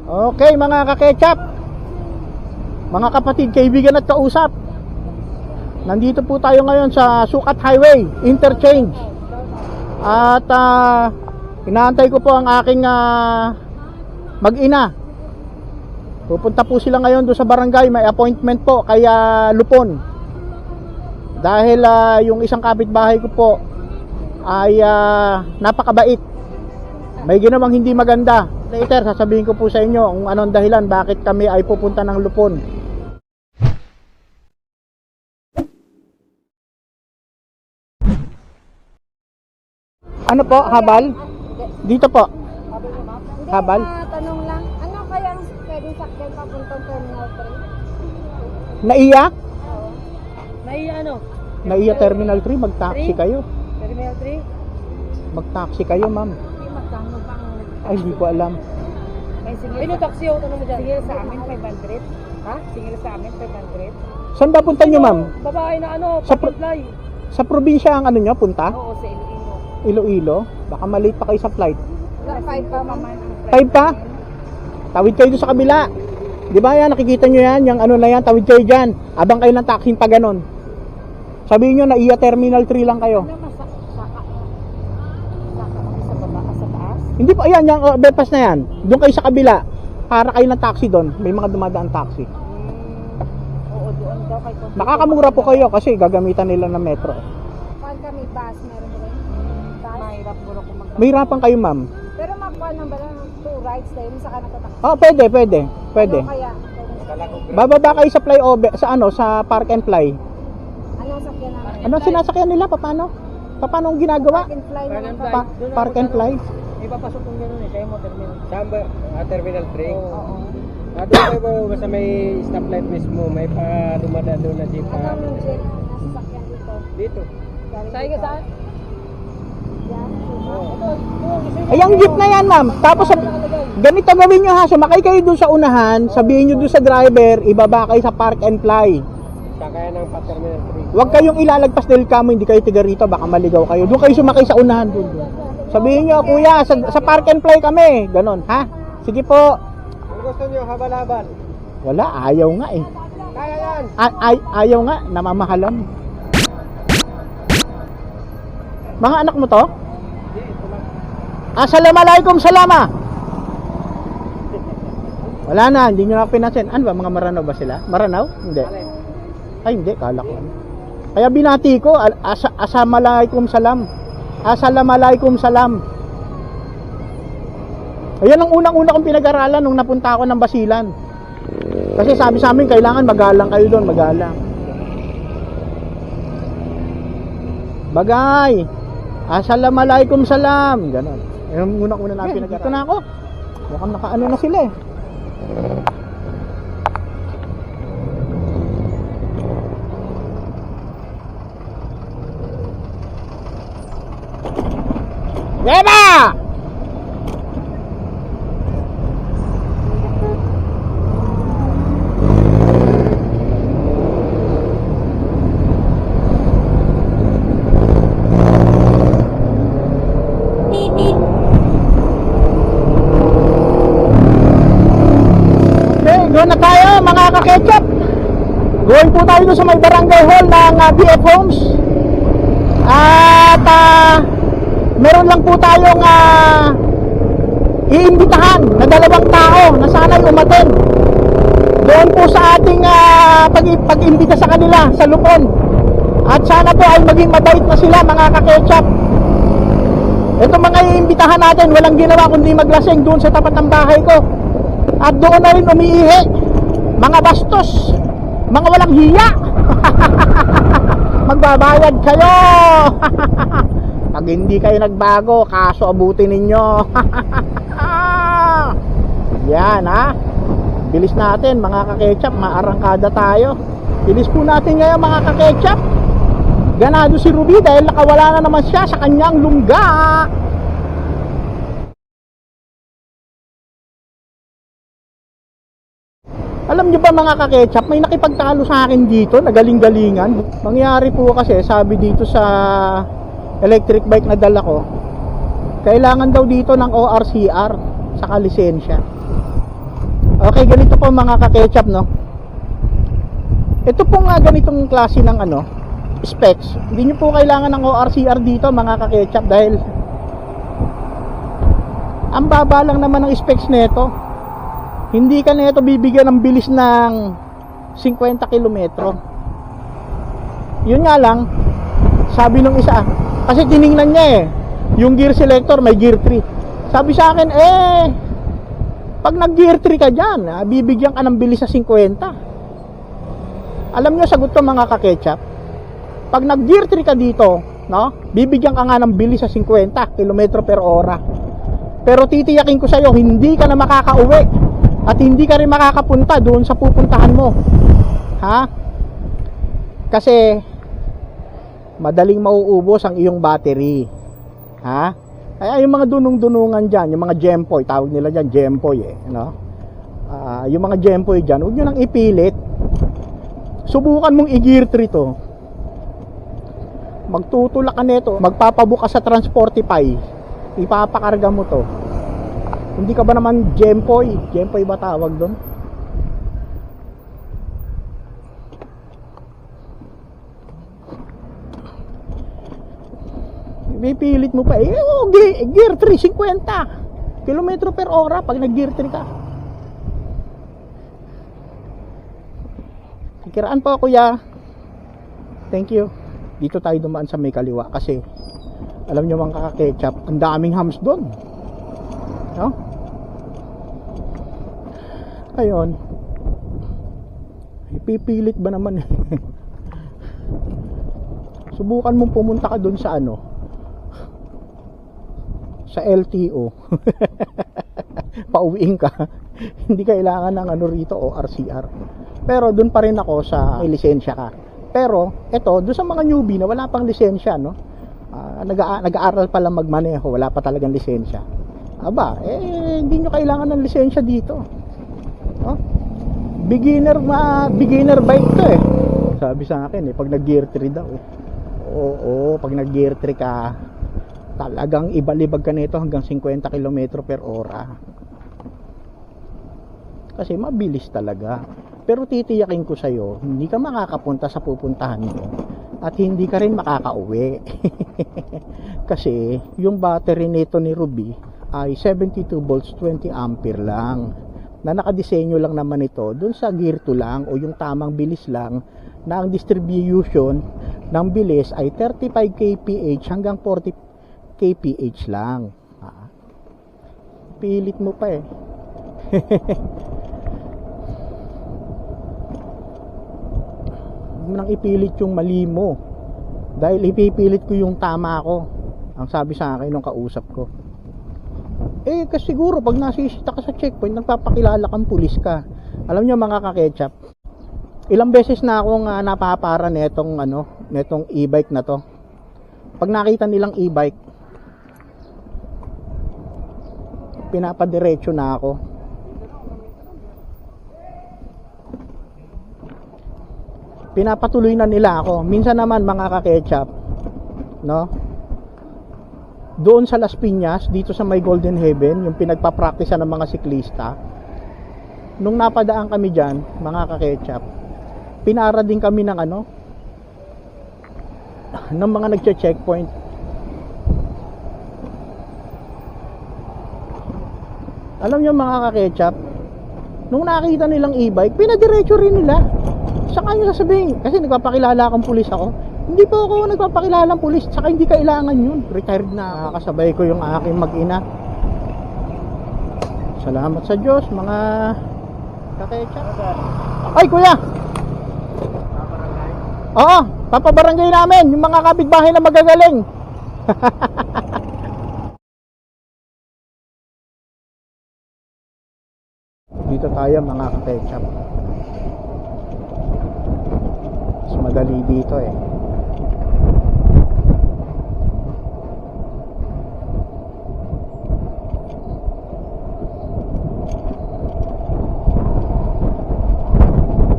Okay mga kaketchup, mga kapatid, kaibigan at kausap, nandito po tayo ngayon sa Sukat Highway Interchange. At inaantay ko po ang aking mag-ina. Pupunta po sila ngayon doon sa barangay, may appointment po kaya Lupon. Dahil yung isang kapitbahay ko po ay napakabait. May ginawang hindi maganda. Later, sasabihin ko po sa inyo kung anong dahilan bakit kami ay pupunta ng Lupon. Ano po? Habal? Dito po. Habal? Tanong lang, ano kaya ang pwedeng sakyan papuntang Terminal 3? Naiya? Oo. Naiya ano? Naiya Terminal 3, mag-taxi kayo. Terminal 3? Mag-taxi kayo, ma'am. Hindi magkano pang... Ay, hindi ko alam. May singil Ay, no, taxi ako, tanong mo dyan. Singil sa amin, 500. Ha? Singil sa amin, 500. Saan ba punta nyo, ma'am? Babae na ano, Sa butterfly. Sa probinsya ang ano nyo, punta? Oo, sa Iloilo. Iloilo? Baka maliit pa kayo sa flight. 5 pa maman. 5 pa? Tawid kayo doon sa kabila. Di ba yan, nakikita nyo yan, yung ano na yan, tawid kayo dyan. Abang kayo ng taxi pa ganon. Sabihin nyo, Naiya Terminal 3 lang kayo. Ano masaka? Saka kami sa baba, sa taas? Hindi po, ayan, yung bypass na yan. Doon kayo sa kabila. Para kayo ng taxi doon. May mga dumadaan taxi. Oo, doon daw kay Conti. Makakamura po kayo kasi gagamitan nila ng metro. Pag kami bus, meron rin. Mahirap mo kung mag... Mahirapan kayo, ma'am. Pero makuha nang ba ng 2 rides tayo, saka natatakot. Oh, pwede. Pwede. Ano kaya? Bababa kayo sa flyover, sa ano, sa park and fly. Anong sakyan namin? Ano sinasakyan nila? Paano? Paano ang ginagawa? Park and fly Park naman and pa. fly. Park and fly? May papasok kong gano'n eh, sa'yo mo, terminal. Samba, Terminal 3. Oo. Doon kayo basta may stoplight mismo, may pa dumadaan doon na jeep. Anong jeep na sasakyan dito? Dito. Sa'yo ka saan? Yan. Ay, ang jeep na yan, ma'am. Tapos, ganito gawin nyo ha. Sumakay kayo doon sa unahan. Sabihin nyo doon sa driver, ibaba kayo sa park and fly. Sakaya ng pa Terminal 3. Huwag kayong ilalagpas dahil kamo, hindi kayo tiga rito. Baka maligaw kayo. Doon kayo sumakay sa unahan. Doon. Sabihin nyo, kuya, sa park and fly kami. Ganon, ha? Sige po. Kung gusto nyo, habal-habal. Wala, ayaw nga eh. Kaya yan! Ayaw nga, namamahalan. Mga anak mo to? Assalamualaikum salama. Wala na, hindi nyo na pinansin. Ano ba, mga Maranaw ba sila? Maranaw? Hindi. Ay, hindi, kala ko. Kaya binati ko, assalamualaikum salam. Assalamualaikum salam. Ayan ang unang-una kong pinag-aralan nung napunta ako ng Basilan. Kasi sabi sa amin, kailangan magalang kayo doon, magalang. Bagay. Assalamualaikum salam. Ganon. Yung unang-una na pinag-aralan. Dito na ako. Mukhang nakaano na sila eh. Yeba! Doon na tayo mga kaketchup. Going po tayo doon sa may barangay hall ng BF Homes. At meron lang po tayong iimbitahan na 2 tao na sana'y umattend doon po sa ating pag-imbita sa kanila sa Lupon. At sana po ay maging mabait na sila mga kaketchup. Ito mga iimbitahan natin, walang ginawa kundi maglasing doon sa tapat ng bahay ko. At doon na rin umiihi. Mga bastos, mga walang hiya. Magbabayad kayo. Pag hindi kayo nagbago, kaso abutin ninyo. Yan ha. Bilis natin mga kaketchup, maarangkada tayo. Bilis po natin ngayon mga kaketchup. Ganado si Ruby dahil nakawala na naman siya sa kanyang lungga. Alam nyo ba mga kaketchup, may nakipagtalo sa akin dito, nagaling-galingan. Mangyari po kasi, sabi dito sa electric bike na dala ko, kailangan daw dito ng ORCR, saka lisensya. Okay, ganito po mga ka-ketchup, no? Ito po nga ganitong klase ng ano, specs. Hindi nyo po kailangan ng ORCR dito mga ka-ketchup dahil ang baba lang naman ng specs nito. Hindi ka nito bibigyan ng bilis ng 50 kilometro. Yun nga lang, sabi nung isa, kasi tiningnan niya yung gear selector may gear 3. Sabi sa akin, pag nag gear 3 ka dyan, bibigyan ka ng bilis sa 50. Alam nyo, sagot ko mga ka-ketchup, pag nag gear 3 ka dito, no, bibigyan ka nga ng bilis sa 50 km per hora. Pero titiyakin ko sa'yo, hindi ka na makakauwi at hindi ka rin makakapunta doon sa pupuntahan mo. Ha? Kasi madaling mauubos ang iyong battery. Ha? Kaya yung mga dunong-dunungan dyan, yung mga Gempoy, tawag nila dyan Gempoy no? Yung mga Gempoy dyan, huwag nyo nang ipilit. Subukan mong i-gear 3 to. Magtutulak ka nito, magpapabuka sa Transportify, ipapakarga mo to. Hindi ka ba naman Gempoy? Gempoy ba tawag doon? Pipilit mo pa gear 3, 50 kilometro per hora pag nag gear 3 ka. Kiraan po kuya. Thank you. Dito tayo dumaan sa may kaliwa kasi alam nyo mga kaka-ketchup, ang daming hams doon, no? Ayun, ipipilit ba naman subukan mong pumunta ka doon sa ano, sa LTO pauwiin ka. Hindi kailangan ng ano rito o RCR, pero doon pa rin ako sa may lisensya ka. Pero eto, doon sa mga newbie na wala pang lisensya, no, nag-aaral pa lang magmaneho, wala pa talagang lisensya, hindi nyo kailangan ng lisensya dito, no? Beginner bike to sabi sa akin pag nag gear 3 daw oo, pag nag gear 3 ka talagang ibalibag ka nito hanggang 50 km per hora kasi mabilis talaga. Pero titiyakin ko sa'yo, hindi ka makakapunta sa pupuntahan mo at hindi ka rin makakauwi kasi yung battery nito ni Ruby ay 72 volts 20 ampere lang na nakadisenyo lang naman ito dun sa gear 2 lang o yung tamang bilis lang na ang distribution ng bilis ay 35 kph hanggang 40 kph lang. Pilit mo pa nang ipilit yung mali mo dahil ipipilit ko yung tama ko, ang sabi sa akin nung kausap ko. Kasi siguro pag nasisita ka sa checkpoint nagpapakilala kang pulis ka. Alam nyo mga ka-ketchup, ilang beses na akong napapara netong e-bike na to. Pag nakita nilang e-bike, pinapadiretso na ako. Pinapatuloy na nila ako. Minsan naman mga ka-ketchup, no, doon sa Las Piñas, dito sa may Golden Heaven, yung pinagpapraktisa ng mga siklista, nung napadaan kami dyan mga ka-ketchup, pinara din kami ng ng mga nagche-checkpoint. Alam nyo mga ka-ketchup, nung nakita nilang e-bike, pinadiretso rin nila. Saka nyo sasabihin, kasi nagpapakilala akong pulis ako. Hindi po ako nagpapakilala ng pulis, saka hindi kailangan yun. Retired na, kasabay ko yung aking mag-ina. Salamat sa Diyos mga ka-ketchup. Ay kuya, oo, papabarangay namin yung mga kapitbahay na magagaling. Dito tayo mga ka-ketchup. Mas madali dito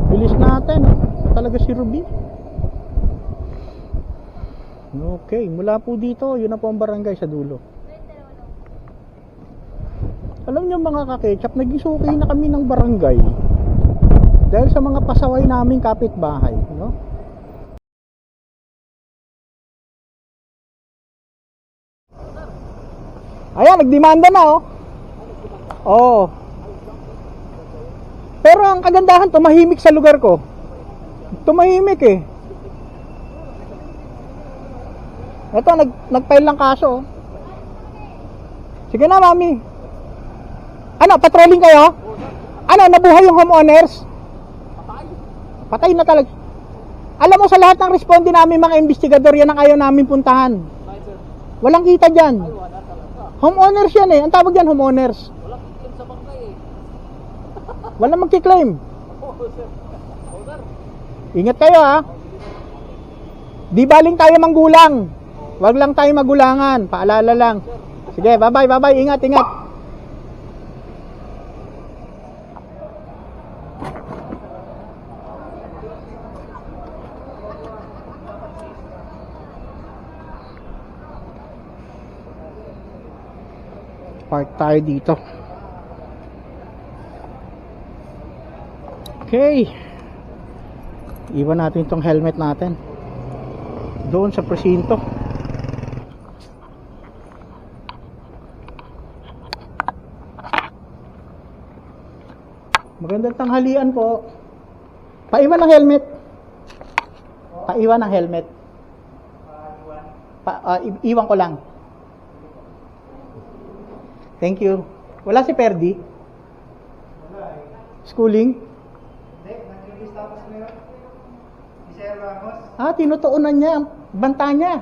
bilis natin talaga si Ruby. Okay, mula po dito, yun na po ang barangay sa dulo. Alam nyo mga kaketchup, naging suki na kami ng barangay dahil sa mga pasaway naming kapitbahay, no? Ayan, nagdemanda na, oh. Oo. Pero ang kagandahan, tumahimik sa lugar ko. Tumahimik eh. Ito, nag-file lang kaso, oh. Sige na, mami. Ano, patrolling kayo? Ano, nabuhay yung homeowners? Patay na talaga. Alam mo, sa lahat ng responde namin mga investigador, yan ang ayaw namin puntahan. Walang kita dyan. Homeowners yan eh. Ang tawag yan, homeowners. Walang magkiklaim. Ingat kayo ha. Di baling tayo manggulang. Wag lang tayo magulangan. Paalala lang. Sige, bye-bye, bye-bye. Ingat, ingat. Park tayo dito. Okay. Iwan natin itong helmet natin doon sa presinto. Magandang tanghalian po. Paiwan ng helmet. Paiwan ng helmet. Iwan ko lang. Thank you. Wala si Perdi? Schooling? Hindi, nag-release tapos ngayon. Si Sir Ramos. Tinutuunan niya ang banta niya.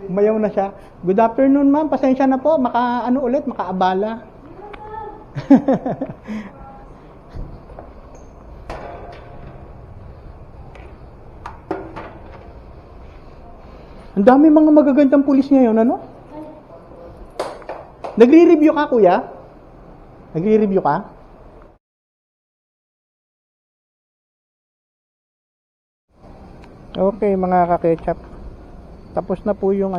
Mayaw na siya. Good afternoon, ma'am. Pasensya na po. Makaabala. Ang dami mga magagandang pulis ngayon, ano? Nagre-review ka, kuya? Nagre-review ka? Okay, mga kaketchup. Tapos na po yung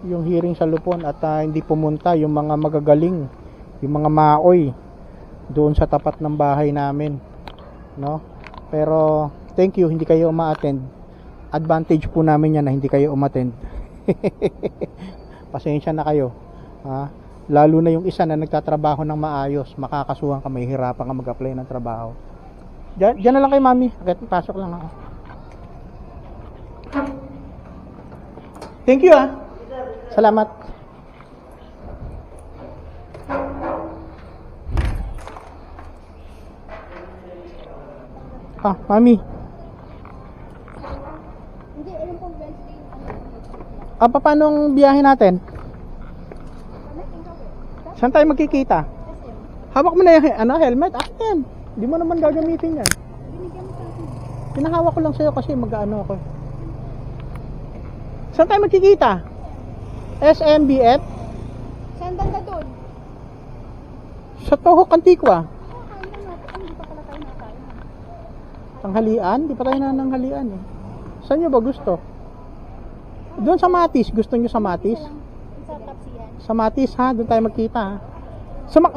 yung hearing sa Lupon at hindi pumunta yung mga magagaling, yung mga maoy doon sa tapat ng bahay namin, no? Pero thank you, hindi kayo uma-attend. Advantage po namin yan na hindi kayo umattend. Pasensya na kayo, ha? Lalo na yung isa na nagtatrabaho ng maayos, makakasuhan ka, may hirapan ka mag-apply ng trabaho. Diyan na lang kay mami. Okay, pasok lang ako. Thank you ah. Salamat. Mami. Hindi, alam kong Wednesday. Paano ang biyahe natin? Saan tayo magkikita? Hawak mo na yung helmet. Akin. Hindi mo naman gagamitin yan. Pinahawak ko lang sa'yo kasi mag-ano ako. Saan tayo magkikita? SMBF? Saan banda doon? Sa Tohok Antigua. Kain lang natin. Hindi pa pala tayo nakain. Tanghalian? Di pa tayo nananghalian eh. Saan nyo ba gusto? Doon sa Matis. Gusto nyo sa Matis? Sa Tapsihan. Sa Matis ha? Doon tayo magkita ha?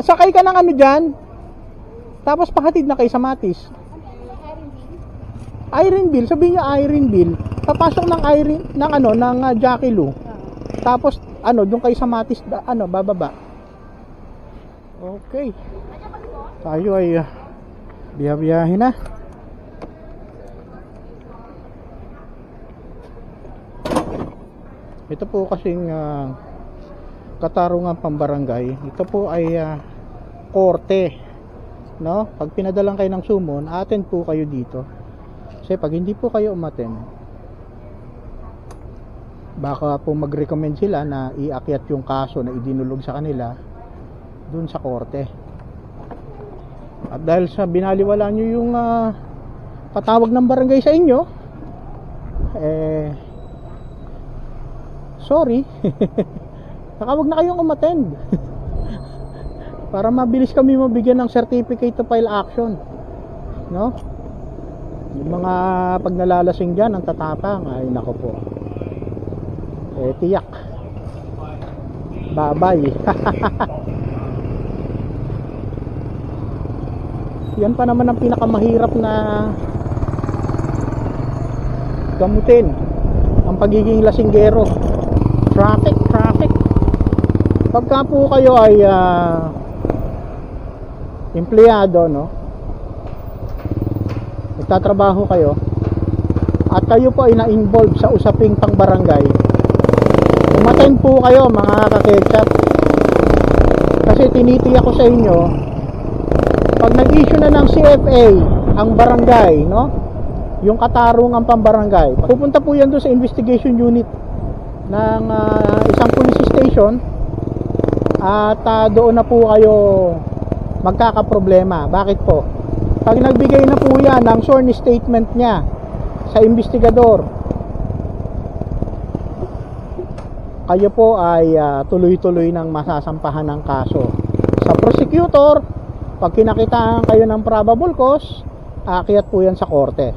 Sakay ka ng dyan. Tapos pahatid na kayo sa Matis. Ironville. Sabihin nyo Ironville. Papasok ng Jackie Lou. Tapos doon kayo sa Matis, bababa. Okay. Tayo ay biyahe na. Ito po kasing katarungan pambarangay. Ito po ay korte, no? Pag pinadalan kayo ng sumon, attend po kayo dito. Kasi pag hindi po kayo umattend, baka po mag-recommend sila na iakyat yung kaso na idinulog sa kanila dun sa korte. At dahil sa binaliwala nyo yung patawag ng barangay sa inyo, sorry. Saka wag na kayong umattend. Para mabilis kami mabigyan ng certificate to file action, no? Yung mga pag nalalasing dyan ang tatapang, ay nako po, tiyak bye bye. Yan pa naman ang pinakamahirap na gamutin, ang pagiging lasinggero. Traffic. Pagka po kayo ay empleyado, no, nagtatrabaho kayo at kayo po ay na-involve sa usaping pang-barangay, umattend po kayo mga kaketchat, kasi tinitiyak ko sa inyo, pag nag-issue na ng CFA ang barangay, no, yung katarungang pambarangay, pupunta po yan doon sa investigation unit ng isang police station at doon na po kayo magkakaproblema. Bakit po? Pag nagbigay na po yan ng sworn statement niya sa investigador, kayo po ay tuloy-tuloy ng masasampahan ng kaso. Sa prosecutor, pag kinakitaan kayo ng probable cause, aakyat po yan sa korte,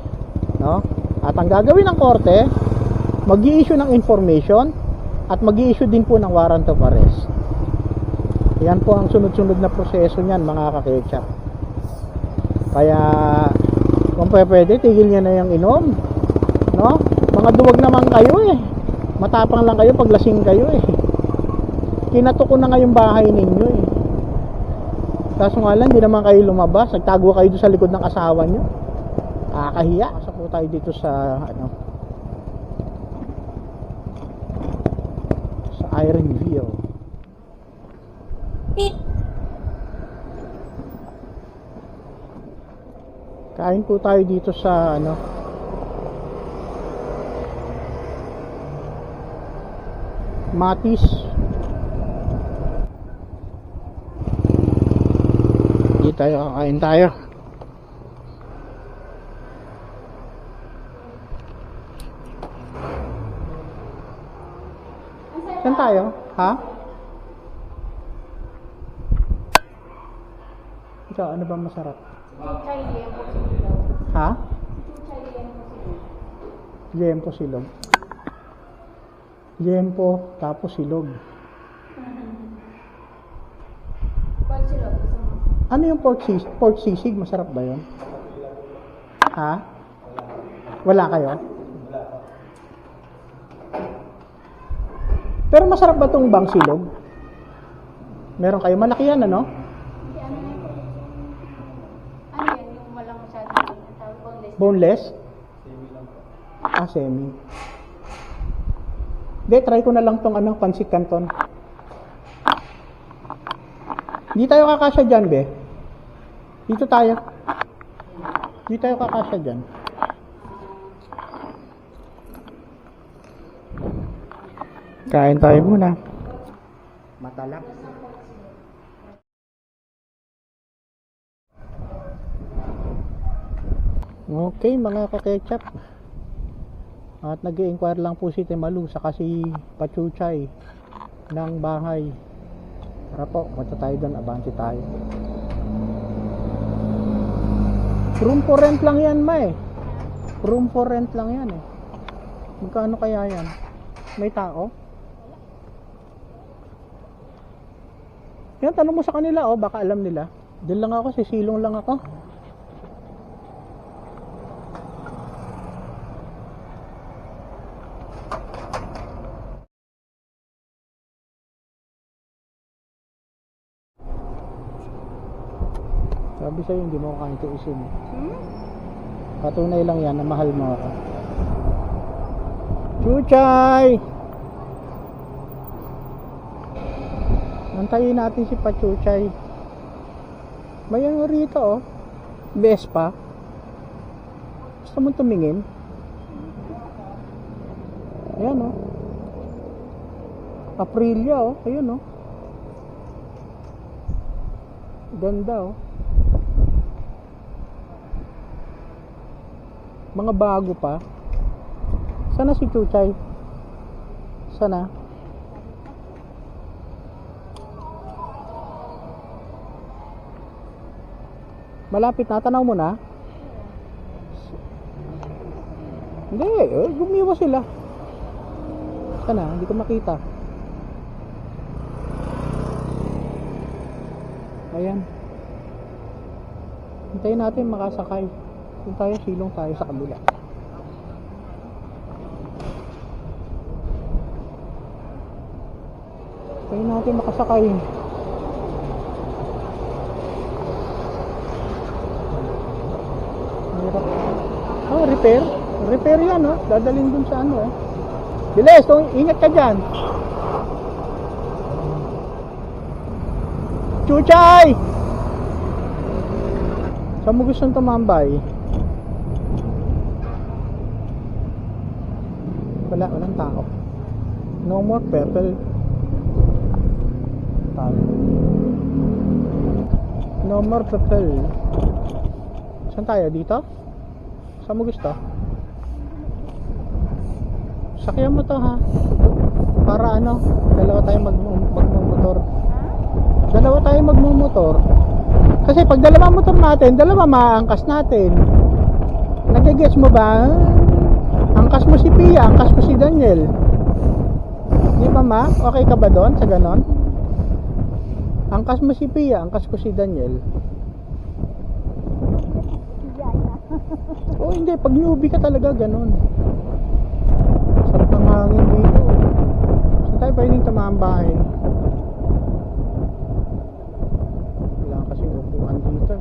no? At ang gagawin ng korte, mag-i-issue ng information at mag-i-issue din po ng warrant of arrest. Yan po ang sunod-sunod na proseso niyan mga kaketchup. Kaya kung pwede, tigil niya na yung inom, no? Mga duwag naman kayo eh. Matapang lang kayo pag lasing kayo eh. Kinatok ko na nga yung bahay ninyo eh. Kaso nga lang, hindi naman kayo lumabas. Nagtago kayo doon sa likod ng asawa nyo. Kahiya. Pasok po tayo dito sa sa Ironville. Kain po tayo dito sa Matis. Dito tayo, kakain tayo. Saan tayo? Ha? Ikaw, ano ba masarap? Ha? Liempo silog. Liempo tapos silog. Ano yung pork sisig? Masarap ba yun? Ha? Wala kayo? Pero masarap ba itong bang silog? Meron kayo? Malaki yan, ano? Boneless? Semi. Hindi, try ko na lang tong pancit canton. Hindi tayo kakasya dyan, be. Dito tayo. Hindi tayo kakasya dyan. Kain tayo muna. Matalap. Okay mga kaketchup, at nag-i-inquire lang po si Temalu saka si Pachuchay ng bahay. Tara po, punta tayo doon, abante tayo. Room for rent lang yan, ma eh. Room for rent lang yan eh. Magkano kaya yan? May tao? Yan, tanong mo sa kanila, baka alam nila. Diyan lang ako, sisilong lang ako. Sabi sa'yo, hindi mo ako kain tuisin. Patunay lang yan na mahal mo ako. Chuchay! Antayin natin si Pachuchay. May ano rito Vespa. Gusto mo tumingin? Ayan Aprilia ayun ganda mga bago pa. Sana si Chuchay? Sana? Malapit na, tanaw mo na? Hindi, gumiwa sila. Sana, hindi ko makita. Ayan. Hintayin natin makasakay. Kung tayo, silong tayo sa kabila. Hintayin natin makasakay. Hirap. Oh, repair. Repair yan, oh. Dadalhin dun sa ano, eh. Bilis, so, ingat ka dyan. Chuchay! Saan mo gustong tumambay? Walang tao. No more purple. Tayo. No more purple. Saan tayo? Dito? Saan mo gusto? Sakyan mo to, ha? Para ano? Dalawa tayo magmumotor. Dalawa tayo magmumotor. Kasi pag dalawa motor natin, dalawa maangkas natin. Nagigets mo ba? Angkas mo si Pia, angkas mo si Daniel. Di ba, ma? Okay ka ba doon sa ganon? Angkas mo si Pia, angkas ko si Daniel. Oh, hindi. Pag newbie ka talaga ganon. Sarap ng hangin dito. Saan tayo pwedeng tumambay? Dito.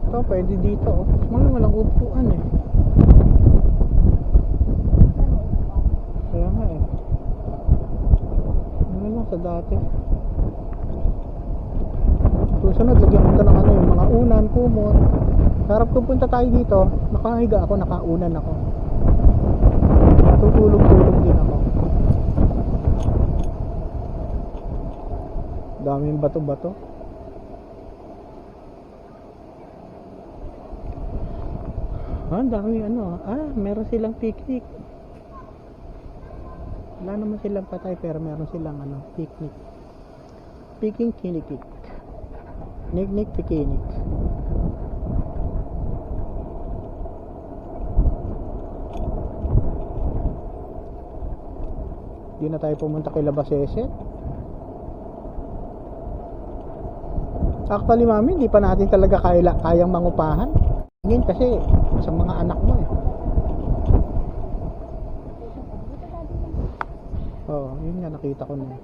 Ito, pwede dito, oh. Walang upuan, eh. Kaya nga, eh. Ano lang sa dati. Susunod, lagyan ko ng ano, yung mga unan, kumot. Sarap kung punta tayo dito, nakahiga ako, nakaunan ako. Tutulog-tulog din ako. Daming bato-bato. Ang dami ano, meron silang picnic. Wala naman silang patay pero meron silang ano, picnic. Picnic kinikik. Niknik pikinik. Di na tayo pumunta kay Labasese. Actually, mami, hindi pa natin talaga kayang mangupahan. Ngayon kasi sa mga anak mo, eh. Oh, yun nga, nakita ko na.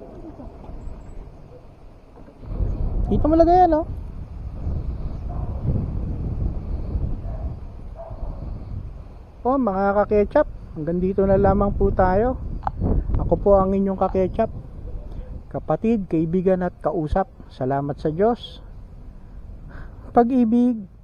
Dito mo lagay yan, oh. Oh, mga kaketchup, hanggang dito na lamang po tayo. Ako po ang inyong kaketchup, kapatid, kaibigan at kausap. Salamat sa Diyos. Pag-ibig.